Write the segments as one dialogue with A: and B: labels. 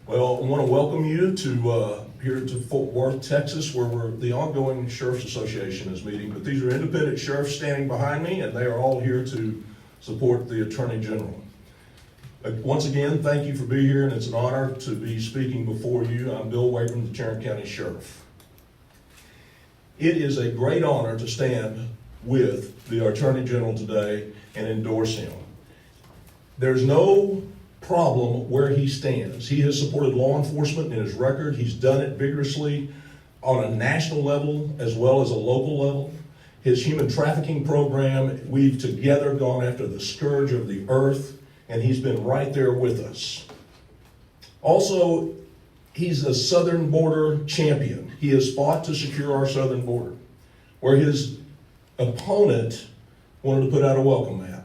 A: Well, I want to welcome you to here to Fort Worth, Texas, where the ongoing Sheriff's Association is meeting. But these are independent sheriffs standing behind me, and they are all here to support the Attorney General. Once again, thank you for being here, and it's an honor to be speaking before you. I'm Bill Waybourn, the Tarrant County Sheriff. It is a great honor to stand with the Attorney General today and endorse him. There's no problem where he stands. He has supported law enforcement in his record. He's done it vigorously on a national level as well as a local level. His human trafficking program, we've together gone after the scourge of the earth, and he's been right there with us. Also, he's a southern border champion. He has fought to secure our southern border, where his opponent wanted to put out a welcome mat.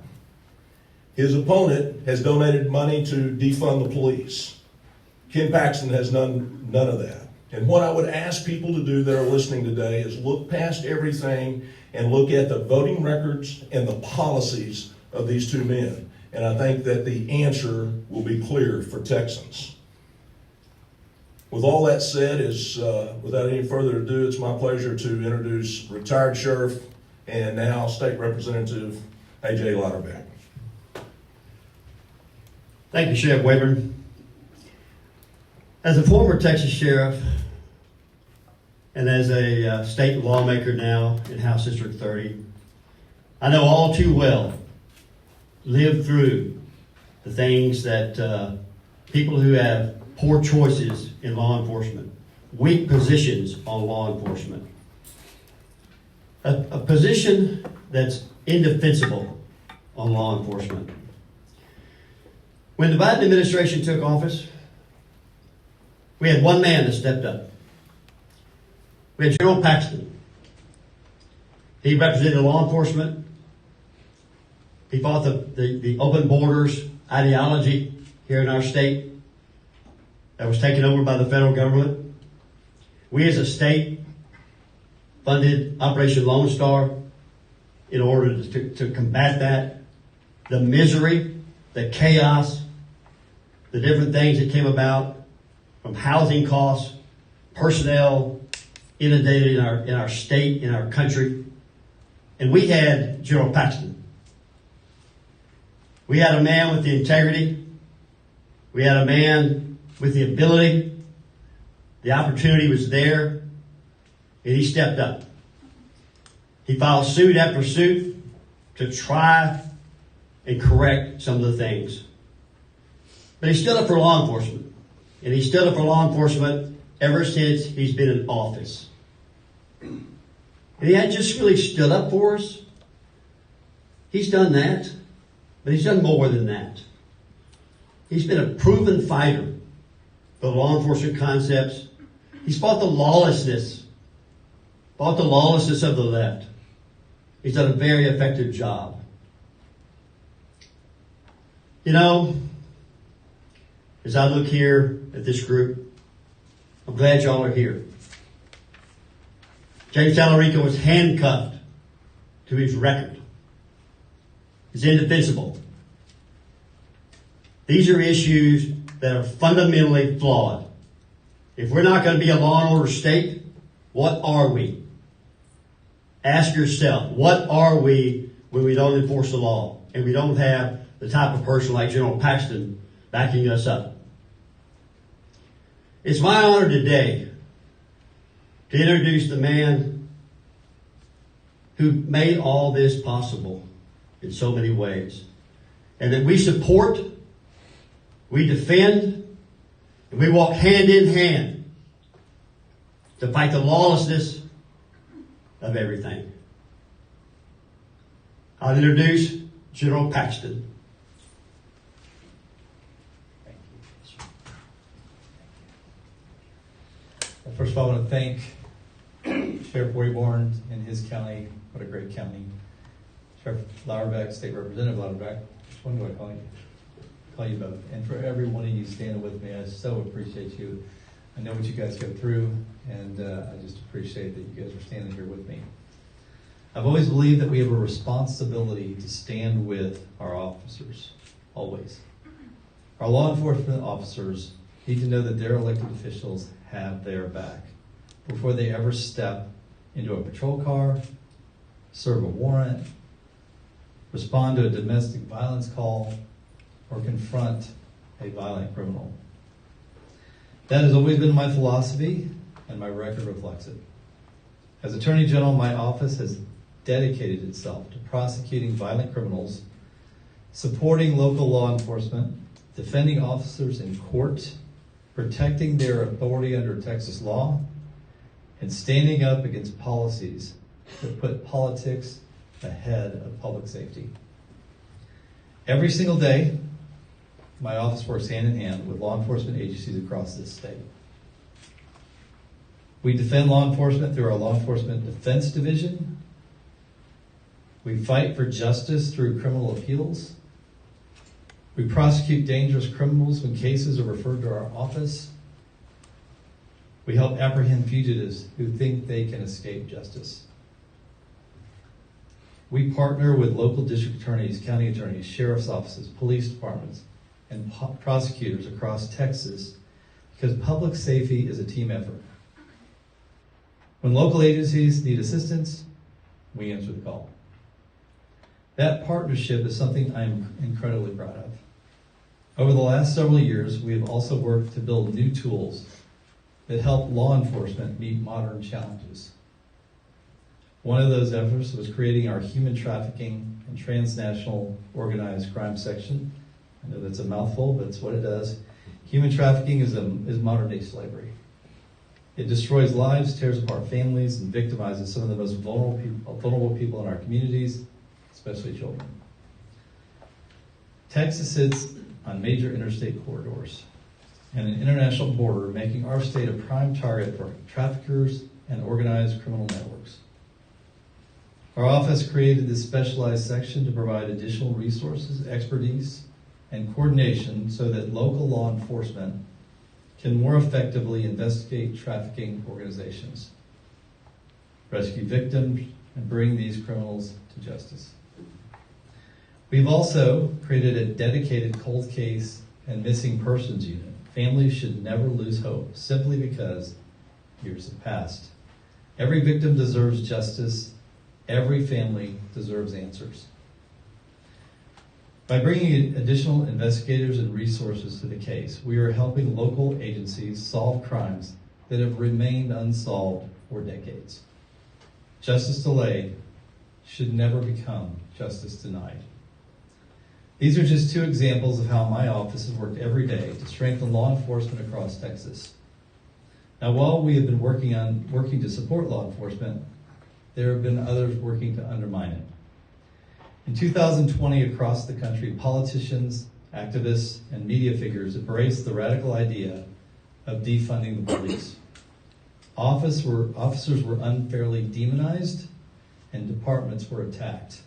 A: His opponent has donated money to defund the police. Ken Paxton has none of that. And what I would ask people to do that are listening today is look past everything and look at the voting records and the policies of these two men. And I think that the answer will be clear for Texans. With all that said, without any further ado, it's my pleasure to introduce retired sheriff and now State Representative A.J. Louderback.
B: Thank you, Sheriff Waybourn. As a former Texas sheriff and as a state lawmaker now in House District 30, I know all too well, lived through the things that people who have poor choices in law enforcement, weak positions on law enforcement, a position that's indefensible on law enforcement. When the Biden administration took office, we had one man that stepped up. We had General Paxton. He represented law enforcement. He fought the open borders ideology here in our state that was taken over by the federal government. We as a state funded Operation Lone Star in order to combat that. The misery, the chaos, the different things that came about from housing costs, personnel inundated in our state, in our country. And we had General Paxton. We had a man with the integrity. We had a man with the ability. The opportunity was there, and he stepped up. He filed suit after suit to try and correct some of the things. But he stood up for law enforcement. And he stood up for law enforcement ever since he's been in office. And he hadn't just really stood up for us. He's done that. But he's done more than that. He's been a proven fighter for law enforcement concepts. He's fought the lawlessness of the left. He's done a very effective job. You know, as I look here at this group, I'm glad y'all are here. James Talarico was handcuffed to his record. It's indefensible. These are issues that are fundamentally flawed. If we're not going to be a law and order state, what are we? Ask yourself, what are we when we don't enforce the law and we don't have the type of person like General Paxton backing us up? It's my honor today to introduce the man who made all this possible in so many ways, and that we support, we defend, and we walk hand in hand to fight the lawlessness of everything. I'll introduce General Paxton.
C: First of all, I want to thank Sheriff Waybourn and his county. What a great county. Sheriff Louderback, State Representative Louderback. Which one do I call you? Call you both. And for every one of you standing with me, I so appreciate you. I know what you guys go through, and I just appreciate that you guys are standing here with me. I've always believed that we have a responsibility to stand with our officers, always. Our law enforcement officers need to know that their elected officials have their back before they ever step into a patrol car, serve a warrant, respond to a domestic violence call, or confront a violent criminal. That has always been my philosophy, and my record reflects it. As Attorney General, my office has dedicated itself to prosecuting violent criminals, supporting local law enforcement, defending officers in court, protecting their authority under Texas law, and standing up against policies that put politics ahead of public safety. Every single day, my office works hand in hand with law enforcement agencies across this state. We defend law enforcement through our Law Enforcement Defense Division. We fight for justice through criminal appeals. We prosecute dangerous criminals when cases are referred to our office. We help apprehend fugitives who think they can escape justice. We partner with local district attorneys, county attorneys, sheriff's offices, police departments, and prosecutors across Texas because public safety is a team effort. When local agencies need assistance, we answer the call. That partnership is something I'm incredibly proud of. Over the last several years, we have also worked to build new tools that help law enforcement meet modern challenges. One of those efforts was creating our human trafficking and transnational organized crime section. I know that's a mouthful, but it's what it does. Human trafficking is modern day slavery. It destroys lives, tears apart families, and victimizes some of the most vulnerable people in our communities, especially children. Texas sits on major interstate corridors and an international border, making our state a prime target for traffickers and organized criminal networks. Our office created this specialized section to provide additional resources, expertise, and coordination so that local law enforcement can more effectively investigate trafficking organizations, rescue victims, and bring these criminals to justice. We've also created a dedicated cold case and missing persons unit. Families should never lose hope simply because years have passed. Every victim deserves justice. Every family deserves answers. By bringing additional investigators and resources to the case, we are helping local agencies solve crimes that have remained unsolved for decades. Justice delayed should never become justice denied. These are just two examples of how my office has worked every day to strengthen law enforcement across Texas. Now, while we have been working to support law enforcement, there have been others working to undermine it. In 2020, across the country, politicians, activists, and media figures embraced the radical idea of defunding the police. Officers were unfairly demonized, and departments were attacked.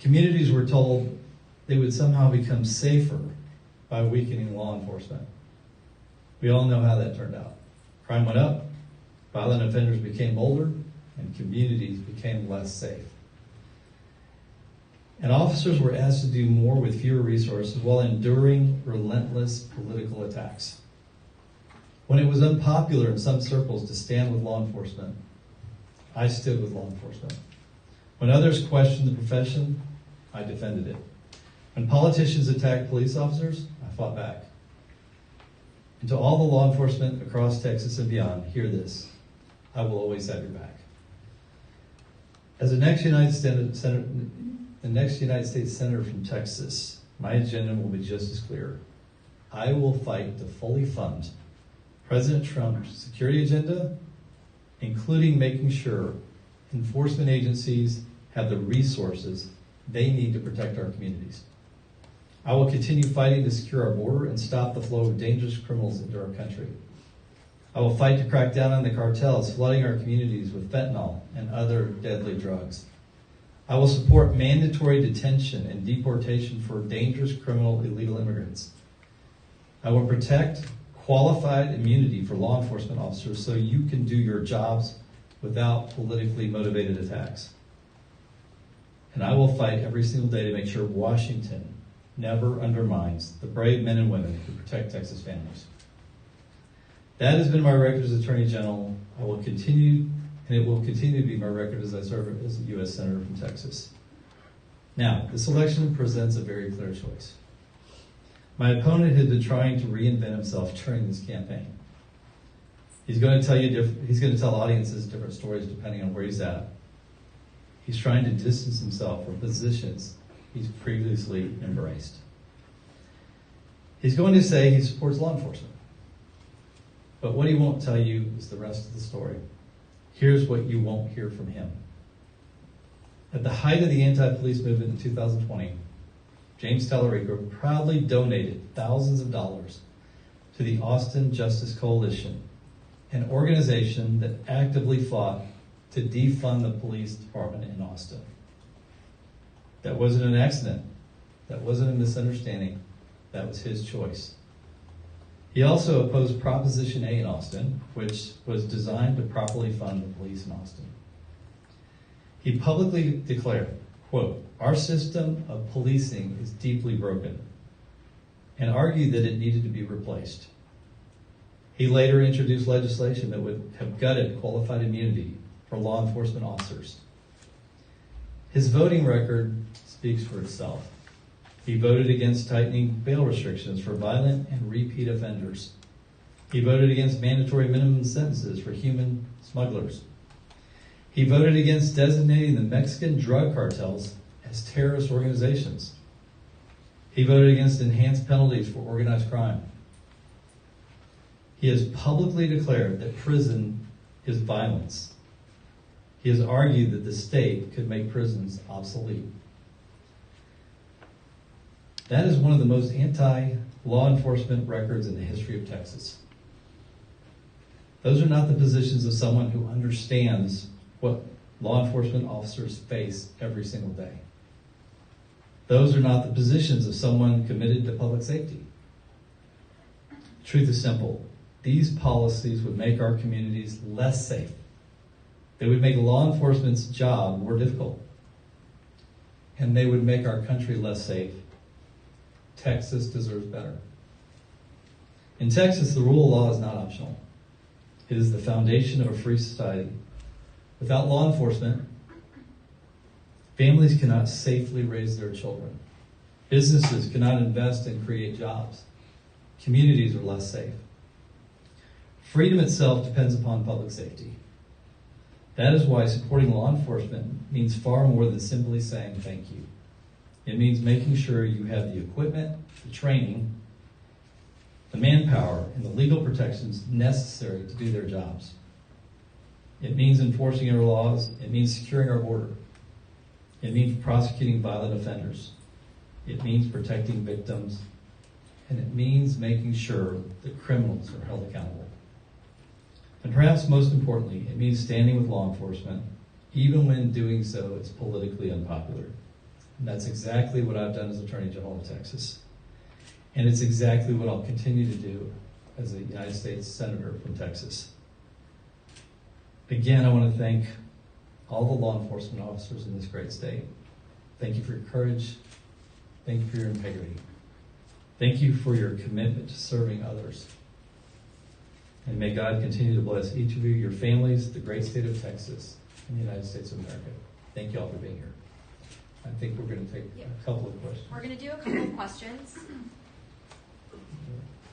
C: Communities were told they would somehow become safer by weakening law enforcement. We all know how that turned out. Crime went up, violent offenders became bolder, and communities became less safe. And officers were asked to do more with fewer resources while enduring relentless political attacks. When it was unpopular in some circles to stand with law enforcement, I stood with law enforcement. When others questioned the profession, I defended it. When politicians attacked police officers, I fought back. And to all the law enforcement across Texas and beyond, hear this: I will always have your back. As the next United States Senator from Texas, my agenda will be just as clear. I will fight to fully fund President Trump's security agenda, including making sure enforcement agencies have the resources they need to protect our communities. I will continue fighting to secure our border and stop the flow of dangerous criminals into our country. I will fight to crack down on the cartels flooding our communities with fentanyl and other deadly drugs. I will support mandatory detention and deportation for dangerous criminal illegal immigrants. I will protect qualified immunity for law enforcement officers so you can do your jobs without politically motivated attacks. And I will fight every single day to make sure Washington never undermines the brave men and women who protect Texas families. That has been my record as Attorney General. I will continue, and it will continue to be my record as I serve as a U.S. Senator from Texas. Now, this election presents a very clear choice. My opponent has been trying to reinvent himself during this campaign. He's going to tell audiences different stories depending on where he's at. He's trying to distance himself from positions he's previously embraced. He's going to say he supports law enforcement. But what he won't tell you is the rest of the story. Here's what you won't hear from him. At the height of the anti-police movement in 2020, James Talarico proudly donated thousands of dollars to the Austin Justice Coalition, an organization that actively fought to defund the police department in Austin. That wasn't an accident. That wasn't a misunderstanding. That was his choice. He also opposed Proposition A in Austin, which was designed to properly fund the police in Austin. He publicly declared, quote, "Our system of policing is deeply broken," and argued that it needed to be replaced. He later introduced legislation that would have gutted qualified immunity for law enforcement officers. His voting record speaks for itself. He voted against tightening bail restrictions for violent and repeat offenders. He voted against mandatory minimum sentences for human smugglers. He voted against designating the Mexican drug cartels as terrorist organizations. He voted against enhanced penalties for organized crime. He has publicly declared that prison is violence. He has argued that the state could make prisons obsolete. That is one of the most anti-law enforcement records in the history of Texas. Those are not the positions of someone who understands what law enforcement officers face every single day. Those are not the positions of someone committed to public safety. Truth is simple. These policies would make our communities less safe. They would make law enforcement's job more difficult. And they would make our country less safe. Texas deserves better. In Texas, the rule of law is not optional. It is the foundation of a free society. Without law enforcement, families cannot safely raise their children. Businesses cannot invest and create jobs. Communities are less safe. Freedom itself depends upon public safety. That is why supporting law enforcement means far more than simply saying thank you. It means making sure you have the equipment, the training, the manpower, and the legal protections necessary to do their jobs. It means enforcing our laws. It means securing our border. It means prosecuting violent offenders. It means protecting victims. And it means making sure that criminals are held accountable. And perhaps most importantly, it means standing with law enforcement, even when doing so is politically unpopular. And that's exactly what I've done as Attorney General of Texas. And it's exactly what I'll continue to do as a United States Senator from Texas. Again, I want to thank all the law enforcement officers in this great state. Thank you for your courage. Thank you for your integrity. Thank you for your commitment to serving others. And may God continue to bless each of you, your families, the great state of Texas, and the United States of America. Thank you all for being here. I think we're going to take a couple of questions.
D: We're going to do a couple of questions.